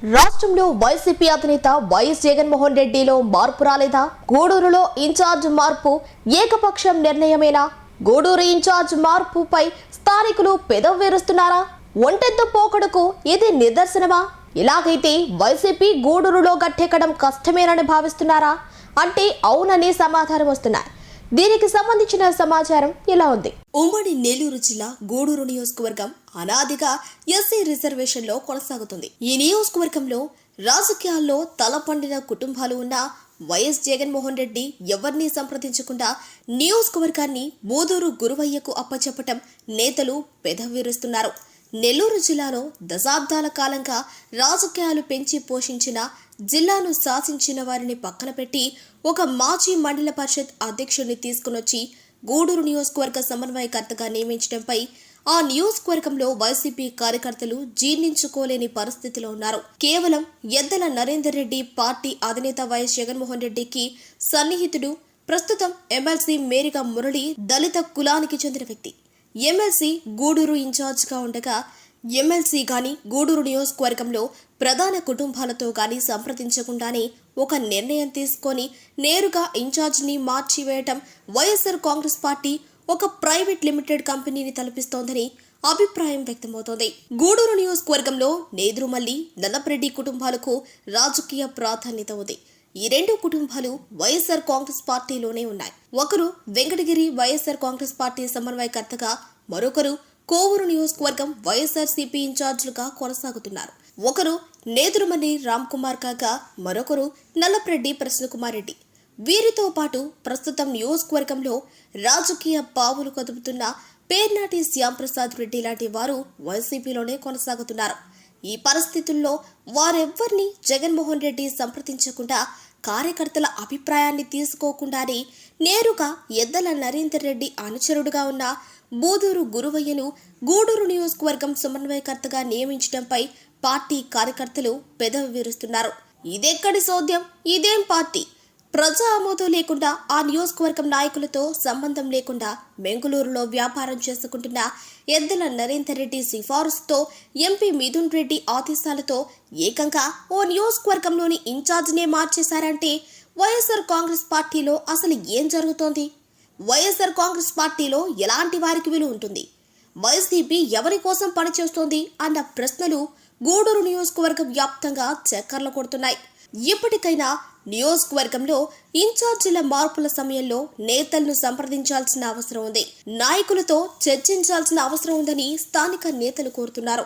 రాష్ట్రంలో వైసీపీ అధినేత వైఎస్ జగన్మోహన్ రెడ్డిలో మార్పు రాలేదా? గూడూరులో ఇన్ఛార్జ్ మార్పు ఏకపక్షం నిర్ణయమేనా? గూడూరు ఇన్ఛార్జ్ మార్పుపై స్థానికులు పెదవి విరుస్తున్నారా? ఒంటెద్దు పోకడకు ఇది నిదర్శనమా? ఇలాగైతే వైసీపీ గూడూరులో గట్టెక్కడం కష్టమేనని భావిస్తున్నారా అంటే అవునని సమాధానం వస్తున్నాయి. దీనికి సంబంధించిన సమాచారం ఇలా ఉంది. ఉమ్మడి నెల్లూరు జిల్లా గూడూరు నియోజకవర్గం అనాదిగా ఎస్సీ రిజర్వేషన్లో కొనసాగుతుంది. ఈ నియోజకవర్గంలో రాజకీయాల్లో తలపండిన కుటుంబాలు ఉన్న వైఎస్ జగన్మోహన్ రెడ్డి ఎవరిని సంప్రదించకుండా నియోజకవర్గాన్ని బూదూరు గురువయ్యకు అప్పచెప్పటం నేతలు పెదవిరుస్తున్నారు. నెల్లూరు జిల్లాలో దశాబ్దాల కాలంగా రాజకీయాలు పెంచి పోషించిన, జిల్లాను శాసించిన వారిని పక్కన పెట్టి ఒక మాజీ మండల పరిషత్ అధ్యక్షుడిని తీసుకునొచ్చి గూడూరు నియోజకవర్గ సమన్వయకర్తగా నియమించడంపై ఆ నియోజకవర్గంలో వైసీపీ కార్యకర్తలు జీర్ణించుకోలేని పరిస్థితిలో ఉన్నారు. కేవలం ఎద్దల నరేందర్ రెడ్డి పార్టీ అధినేత వైఎస్ జగన్మోహన్ రెడ్డికి సన్నిహితుడు, ప్రస్తుతం ఎమ్మెల్సీ మేరిగా మురళి దళిత కులానికి చెందిన వ్యక్తి. ఎమ్మెల్సీ గూడూరు ఇన్ఛార్జ్గా ఉండగా ఎమ్మెల్సీ గాని గూడూరు నియోజకవర్గంలో ప్రధాన కుటుంబాలతో గాని సంప్రదించకుండానే ఒక నిర్ణయం తీసుకొని నేరుగా ఇన్ఛార్జిని మార్చివేయటం వైఎస్ఆర్ కాంగ్రెస్ పార్టీ ఒక ప్రైవేట్ లిమిటెడ్ కంపెనీని తలపిస్తోందని అభిప్రాయం వ్యక్తమవుతోంది. గూడూరు నియోజకవర్గంలో నేదురుమల్లి, నల్లపరెడ్డి కుటుంబాలకు రాజకీయ ప్రాధాన్యత ఉంది. ఈ రెండు కుటుంబాలు వైఎస్ఆర్ కాంగ్రెస్ పార్టీలోనే ఉన్నాయి. ఒకరు వెంకటగిరి వైఎస్ఆర్ కాంగ్రెస్ పార్టీ సమన్వయకర్తగా, మరొకరు కోవూరు నియోజకవర్గం వైఎస్ఆర్సీపీ ఇన్ఛార్జీలుగా కొనసాగుతున్నారు. ఒకరు నేదురుమల్లి రామ్ కుమార్ కాగా, మరొకరు నల్లపరెడ్డి ప్రసన్నకుమార్ రెడ్డి. వీరితో పాటు ప్రస్తుతం నియోజకవర్గంలో రాజకీయ పావులు కదుపుతున్న పేర్నాటి శ్యాంప్రసాద్ రెడ్డి లాంటి వారు వైసీపీలోనే కొనసాగుతున్నారు. ఈ పరిస్థితుల్లో వారెవ్వరిని జగన్మోహన్ రెడ్డి సంప్రదించకుండా, కార్యకర్తల అభిప్రాయాన్ని తీసుకోకుండానే నేరుగా ఎద్దల నరేందర్ రెడ్డి అనుచరుడుగా ఉన్న బూదూరు గురువయ్యను గూడూరు నియోజకవర్గం సమన్వయకర్తగా నియమించడంపై పార్టీ కార్యకర్తలు పెదవి విరుస్తున్నారు. ఇదెక్కడి సోద్యం? ఇదేం పార్టీ? ప్రజా ఆమోదం లేకుండా, ఆ నియోజకవర్గం నాయకులతో సంబంధం లేకుండా బెంగళూరులో వ్యాపారం చేసుకుంటున్న ఎద్దల నరేందర్ రెడ్డి సిఫారసుతో, ఎంపీ మిథున్ రెడ్డి ఆదేశాలతో ఏకంగా ఓ నియోజకవర్గంలోని ఇన్ఛార్జినే మార్చేశారంటే వైఎస్ఆర్ కాంగ్రెస్ పార్టీలో అసలు ఏం జరుగుతోంది? వైఎస్ఆర్ కాంగ్రెస్ పార్టీలో ఎలాంటి వారికి విలువ ఉంటుంది? వైసీపీ ఎవరి కోసం పనిచేస్తోంది అన్న ప్రశ్నలు గూడూరు నియోజకవర్గ వ్యాప్తంగా చక్కర్లు కొడుతున్నాయి. ఇప్పటికైనా నియోజకవర్గంలో ఇన్ఛార్జీల మార్పుల సమయంలో నేతలను సంప్రదించాల్సిన అవసరం ఉంది. నాయకులతో చర్చించాల్సిన అవసరం ఉందని స్థానిక నేతలు కోరుతున్నారు.